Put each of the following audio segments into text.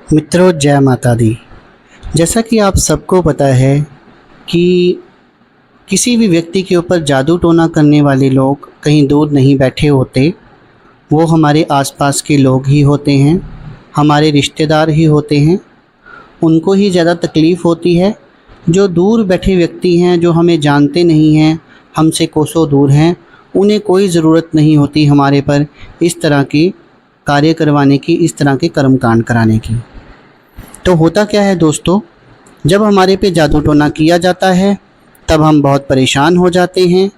मित्रों, जय माता दी। जैसा कि आप सबको पता है कि किसी भी व्यक्ति के ऊपर जादू टोना करने वाले लोग कहीं दूर नहीं बैठे होते। वो हमारे आसपास के लोग ही होते हैं, हमारे रिश्तेदार ही होते हैं। उनको ही ज़्यादा तकलीफ़ होती है। जो दूर बैठे व्यक्ति हैं, जो हमें जानते नहीं हैं, हमसे कोसों दूर हैं, उन्हें कोई ज़रूरत नहीं होती हमारे पर इस तरह की कार्य करवाने की, इस तरह के कर्मकांड कराने की। तो होता क्या है दोस्तों, जब हमारे पे जादू टोना किया जाता है तब हम बहुत परेशान हो जाते हैं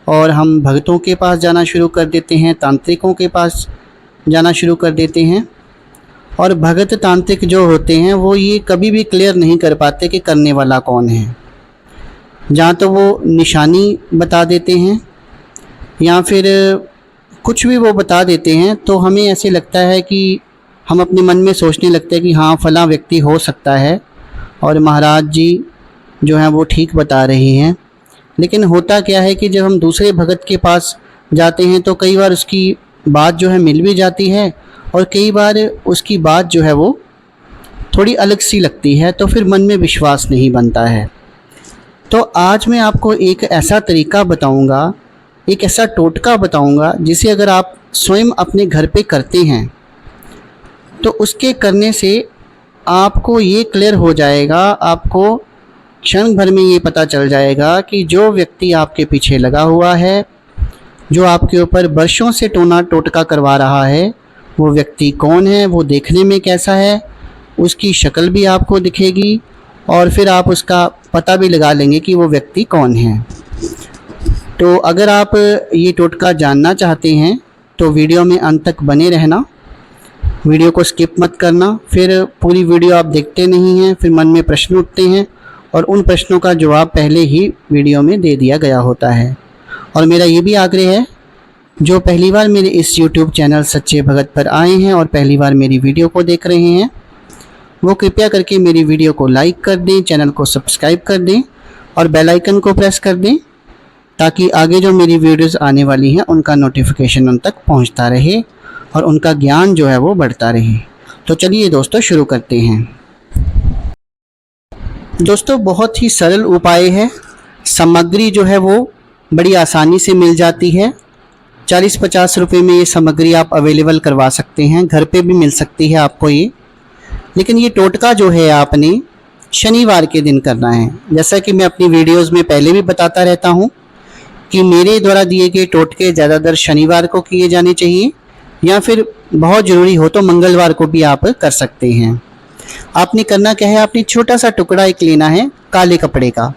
और हम भगतों के पास जाना शुरू कर देते हैं, तांत्रिकों के पास जाना शुरू कर देते हैं। और भगत तांत्रिक जो होते हैं वो ये कभी भी क्लियर नहीं कर पाते कि करने वाला कौन है। जहाँ तो वो निशानी बता देते हैं या फिर कुछ भी वो बता देते हैं, तो हमें ऐसे लगता है कि हम अपने मन में सोचने लगते हैं कि हाँ, फलां व्यक्ति हो सकता है और महाराज जी जो हैं वो ठीक बता रहे हैं। लेकिन होता क्या है कि जब हम दूसरे भगत के पास जाते हैं तो कई बार उसकी बात जो है मिल भी जाती है और कई बार उसकी बात जो है वो थोड़ी अलग सी लगती है, तो फिर मन में विश्वास नहीं बनता है। तो आज मैं आपको एक ऐसा तरीका बताऊंगा, एक ऐसा टोटका बताऊंगा जिसे अगर आप स्वयं अपने घर पे करते हैं तो उसके करने से आपको ये क्लियर हो जाएगा, आपको क्षण भर में ये पता चल जाएगा कि जो व्यक्ति आपके पीछे लगा हुआ है, जो आपके ऊपर वर्षों से टोना टोटका करवा रहा है, वो व्यक्ति कौन है, वो देखने में कैसा है, उसकी शक्ल भी आपको दिखेगी और फिर आप उसका पता भी लगा लेंगे कि वो व्यक्ति कौन है। तो अगर आप ये टोटका जानना चाहते हैं तो वीडियो में अंत तक बने रहना, वीडियो को स्किप मत करना। फिर पूरी वीडियो आप देखते नहीं हैं, फिर मन में प्रश्न उठते हैं और उन प्रश्नों का जवाब पहले ही वीडियो में दे दिया गया होता है। और मेरा ये भी आग्रह है, जो पहली बार मेरे इस YouTube चैनल सच्चे भगत पर आए हैं और पहली बार मेरी वीडियो को देख रहे हैं, वो कृपया करके मेरी वीडियो को लाइक कर दें, चैनल को सब्सक्राइब कर दें और बेल आइकन को प्रेस कर दें, ताकि आगे जो मेरी वीडियोज़ आने वाली हैं उनका नोटिफिकेशन उन तक पहुँचता रहे और उनका ज्ञान जो है वो बढ़ता रहे। तो चलिए दोस्तों, शुरू करते हैं। दोस्तों, बहुत ही सरल उपाय है। सामग्री जो है वो बड़ी आसानी से मिल जाती है। 40-50 रुपये में ये सामग्री आप अवेलेबल करवा सकते हैं, घर पे भी मिल सकती है आपको ये। लेकिन ये टोटका जो है आपने शनिवार के दिन करना है। जैसा कि मैं अपनी वीडियोज़ में पहले भी बताता रहता हूँ कि मेरे द्वारा दिए गए टोटके ज़्यादातर शनिवार को किए जाने चाहिए या फिर बहुत ज़रूरी हो तो मंगलवार को भी आप कर सकते हैं। आपने करना क्या है, आपने छोटा सा टुकड़ा एक लेना है काले कपड़े का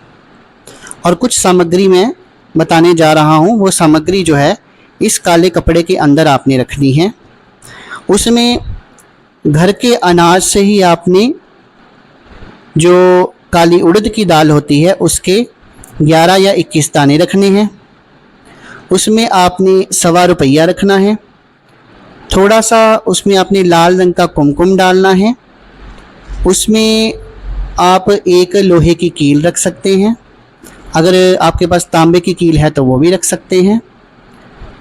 और कुछ सामग्री मैं बताने जा रहा हूँ। वो सामग्री जो है इस काले कपड़े के अंदर आपने रखनी है। उसमें घर के अनाज से ही आपने जो काली उड़द की दाल होती है उसके 11 या 21 दाने रखने हैं। उसमें आपने ₹1.25 रखना है। थोड़ा सा उसमें आपने लाल रंग का कुमकुम डालना है। उसमें आप एक लोहे की कील रख सकते हैं, अगर आपके पास तांबे की कील है तो वो भी रख सकते हैं।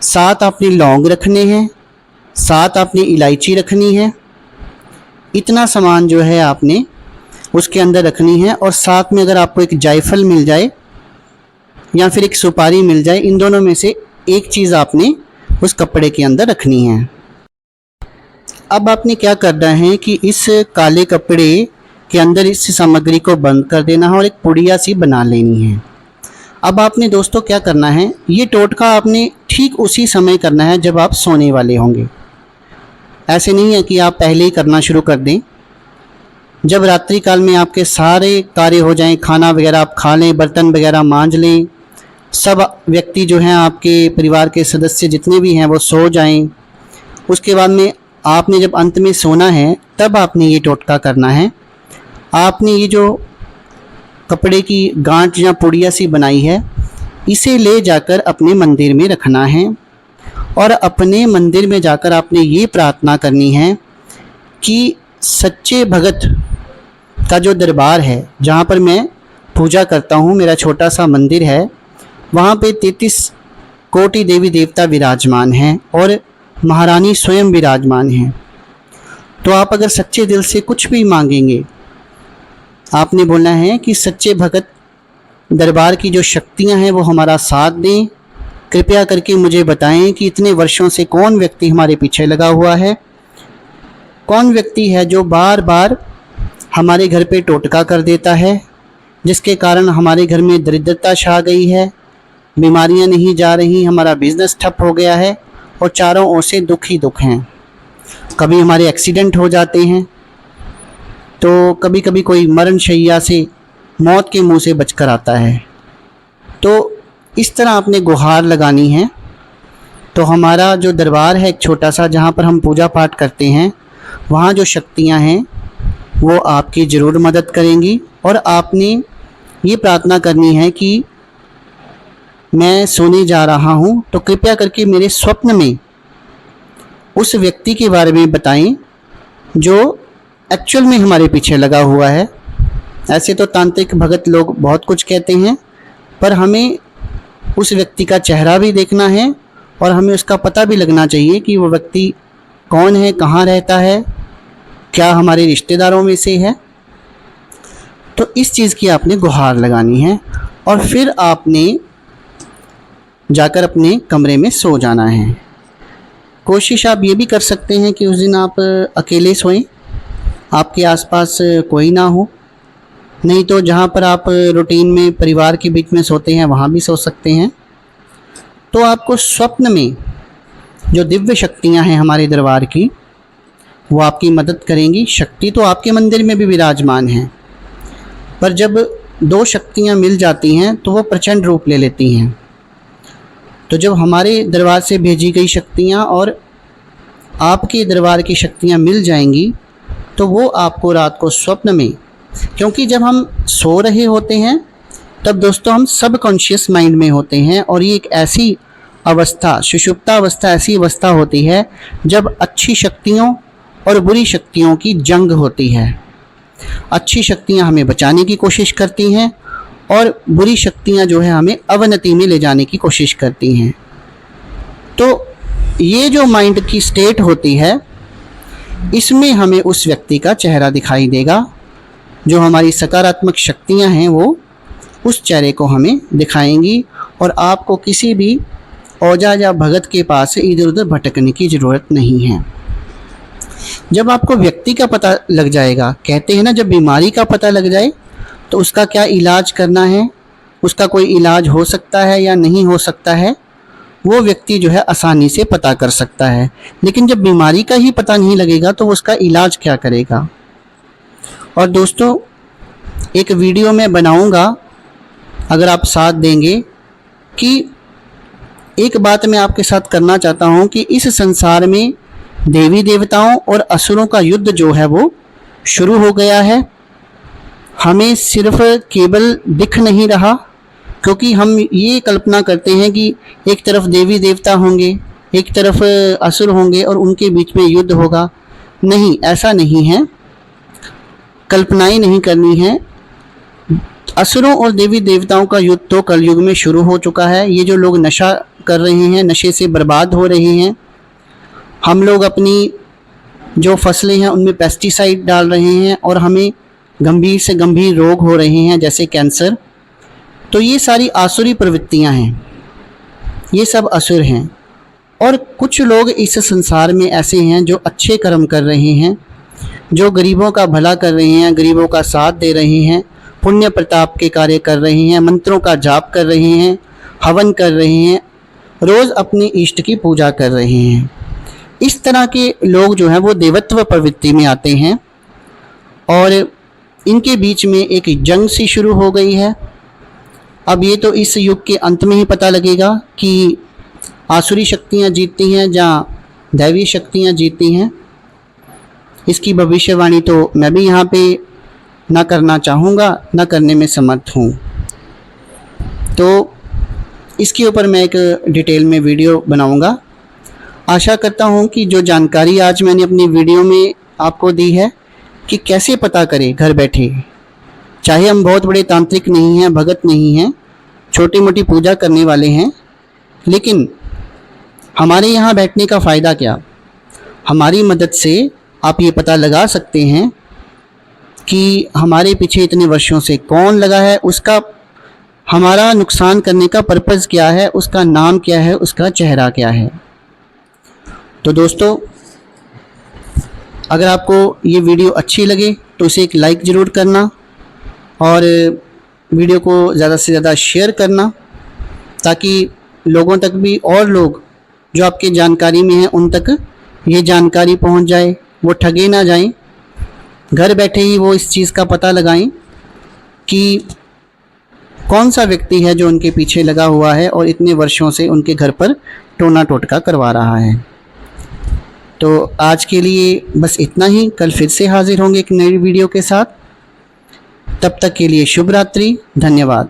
7 आपने लौंग रखने हैं, 7 आपने इलायची रखनी है। इतना सामान जो है आपने उसके अंदर रखनी है। और साथ में अगर आपको एक जायफल मिल जाए या फिर एक सुपारी मिल जाए, इन दोनों में से एक चीज़ आपने उस कपड़े के अंदर रखनी है। अब आपने क्या करना है कि इस काले कपड़े के अंदर इस सामग्री को बंद कर देना है और एक पुड़िया सी बना लेनी है। अब आपने दोस्तों क्या करना है, ये टोटका आपने ठीक उसी समय करना है जब आप सोने वाले होंगे। ऐसे नहीं है कि आप पहले ही करना शुरू कर दें। जब रात्रि काल में आपके सारे कार्य हो जाएं, खाना वगैरह आप खा लें, बर्तन वगैरह मांज लें, सब व्यक्ति जो हैं आपके परिवार के सदस्य जितने भी हैं वो सो जाएं, उसके बाद में आपने जब अंत में सोना है तब आपने ये टोटका करना है। आपने ये जो कपड़े की गांठ या पुड़िया सी बनाई है, इसे ले जाकर अपने मंदिर में रखना है और अपने मंदिर में जाकर आपने ये प्रार्थना करनी है कि सच्चे भगत का जो दरबार है, जहाँ पर मैं पूजा करता हूँ, मेरा छोटा सा मंदिर है, वहाँ पे 33 कोटि देवी देवता विराजमान हैं और महारानी स्वयं विराजमान हैं। तो आप अगर सच्चे दिल से कुछ भी मांगेंगे, आपने बोलना है कि सच्चे भगत दरबार की जो शक्तियां हैं वो हमारा साथ दें। कृपया करके मुझे बताएं कि इतने वर्षों से कौन व्यक्ति हमारे पीछे लगा हुआ है, कौन व्यक्ति है जो बार बार हमारे घर पे टोटका कर देता है, जिसके कारण हमारे घर में दरिद्रता छा गई है, बीमारियां नहीं जा रही, हमारा बिजनेस ठप हो गया है और चारों ओर से दुख ही दुख हैं। कभी हमारे एक्सीडेंट हो जाते हैं, तो कभी कभी कोई मरण शैया से मौत के मुंह से बचकर आता है। तो इस तरह आपने गुहार लगानी है। तो हमारा जो दरबार है एक छोटा सा, जहाँ पर हम पूजा पाठ करते हैं, वहाँ जो शक्तियाँ हैं वो आपकी ज़रूर मदद करेंगी। और आपने ये प्रार्थना करनी है कि मैं सोने जा रहा हूँ तो कृपया करके मेरे स्वप्न में उस व्यक्ति के बारे में बताएं जो एक्चुअल में हमारे पीछे लगा हुआ है। ऐसे तो तांत्रिक भगत लोग बहुत कुछ कहते हैं, पर हमें उस व्यक्ति का चेहरा भी देखना है और हमें उसका पता भी लगना चाहिए कि वो व्यक्ति कौन है, कहाँ रहता है, क्या हमारे रिश्तेदारों में से है। तो इस चीज़ की आपने गुहार लगानी है और फिर आपने जाकर अपने कमरे में सो जाना है। कोशिश आप ये भी कर सकते हैं कि उस दिन आप अकेले सोएं, आपके आसपास कोई ना हो। नहीं तो जहाँ पर आप रूटीन में परिवार के बीच में सोते हैं वहाँ भी सो सकते हैं। तो आपको स्वप्न में जो दिव्य शक्तियाँ हैं हमारे दरबार की, वो आपकी मदद करेंगी। शक्ति तो आपके मंदिर में भी विराजमान है, पर जब दो शक्तियाँ मिल जाती हैं तो वो प्रचंड रूप ले लेती हैं। तो जब हमारे दरबार से भेजी गई शक्तियाँ और आपके दरबार की शक्तियाँ मिल जाएंगी तो वो आपको रात को स्वप्न में, क्योंकि जब हम सो रहे होते हैं तब दोस्तों हम सब कॉन्शियस माइंड में होते हैं, और ये एक ऐसी अवस्था, सुषुप्ता अवस्था ऐसी अवस्था होती है जब अच्छी शक्तियों और बुरी शक्तियों की जंग होती है। अच्छी शक्तियाँ हमें बचाने की कोशिश करती हैं और बुरी शक्तियाँ जो है हमें अवनति में ले जाने की कोशिश करती हैं। तो ये जो माइंड की स्टेट होती है, इसमें हमें उस व्यक्ति का चेहरा दिखाई देगा। जो हमारी सकारात्मक शक्तियाँ हैं वो उस चेहरे को हमें दिखाएंगी और आपको किसी भी औजा या भगत के पास इधर उधर भटकने की ज़रूरत नहीं है। जब आपको व्यक्ति का पता लग जाएगा, कहते हैं ना जब बीमारी का पता लग जाए तो उसका क्या इलाज करना है, उसका कोई इलाज हो सकता है या नहीं हो सकता है, वो व्यक्ति जो है आसानी से पता कर सकता है। लेकिन जब बीमारी का ही पता नहीं लगेगा तो उसका इलाज क्या करेगा। और दोस्तों एक वीडियो मैं बनाऊंगा, अगर आप साथ देंगे, कि एक बात मैं आपके साथ करना चाहता हूं कि इस संसार में देवी देवताओं और असुरों का युद्ध जो है वो शुरू हो गया है। हमें सिर्फ केवल दिख नहीं रहा, क्योंकि हम ये कल्पना करते हैं कि एक तरफ देवी देवता होंगे, एक तरफ असुर होंगे और उनके बीच में युद्ध होगा। नहीं, ऐसा नहीं है, कल्पनाएं नहीं करनी है। असुरों और देवी देवताओं का युद्ध तो कलयुग में शुरू हो चुका है। ये जो लोग नशा कर रहे हैं, नशे से बर्बाद हो रहे हैं, हम लोग अपनी जो फसलें हैं उनमें पेस्टिसाइड डाल रहे हैं और हमें गंभीर से गंभीर रोग हो रहे हैं जैसे कैंसर। तो ये सारी आसुरी प्रवृत्तियां हैं, ये सब असुर हैं। और कुछ लोग इस संसार में ऐसे हैं जो अच्छे कर्म कर रहे हैं, जो गरीबों का भला कर रहे हैं, गरीबों का साथ दे रहे हैं, पुण्य प्रताप के कार्य कर रहे हैं, मंत्रों का जाप कर रहे हैं, हवन कर रहे हैं, रोज़ अपने इष्ट की पूजा कर रहे हैं। इस तरह के लोग जो हैं वो देवत्व प्रवृत्ति में आते हैं और इनके बीच में एक जंग सी शुरू हो गई है। अब ये तो इस युग के अंत में ही पता लगेगा कि आसुरी शक्तियाँ जीतती हैं या दैवीय शक्तियाँ जीतती हैं। इसकी भविष्यवाणी तो मैं भी यहाँ पे ना करना चाहूँगा, ना करने में समर्थ हूँ। तो इसके ऊपर मैं एक डिटेल में वीडियो बनाऊँगा। आशा करता हूँ कि जो जानकारी आज मैंने अपनी वीडियो में आपको दी है कि कैसे पता करें घर बैठे, चाहे हम बहुत बड़े तांत्रिक नहीं हैं, भगत नहीं हैं, छोटी मोटी पूजा करने वाले हैं, लेकिन हमारे यहाँ बैठने का फ़ायदा क्या। हमारी मदद से आप ये पता लगा सकते हैं कि हमारे पीछे इतने वर्षों से कौन लगा है, उसका हमारा नुकसान करने का पर्पज़ क्या है, उसका नाम क्या है, उसका चेहरा क्या है। तो दोस्तों, अगर आपको ये वीडियो अच्छी लगे तो इसे एक लाइक ज़रूर करना और वीडियो को ज़्यादा से ज़्यादा शेयर करना, ताकि लोगों तक भी और लोग जो आपके जानकारी में हैं उन तक ये जानकारी पहुंच जाए, वो ठगे ना जाएं। घर बैठे ही वो इस चीज़ का पता लगाएं कि कौन सा व्यक्ति है जो उनके पीछे लगा हुआ है और इतने वर्षों से उनके घर पर टोना टोटका करवा रहा है। तो आज के लिए बस इतना ही। कल फिर से हाजिर होंगे एक नई वीडियो के साथ। तब तक के लिए शुभ रात्रि। धन्यवाद।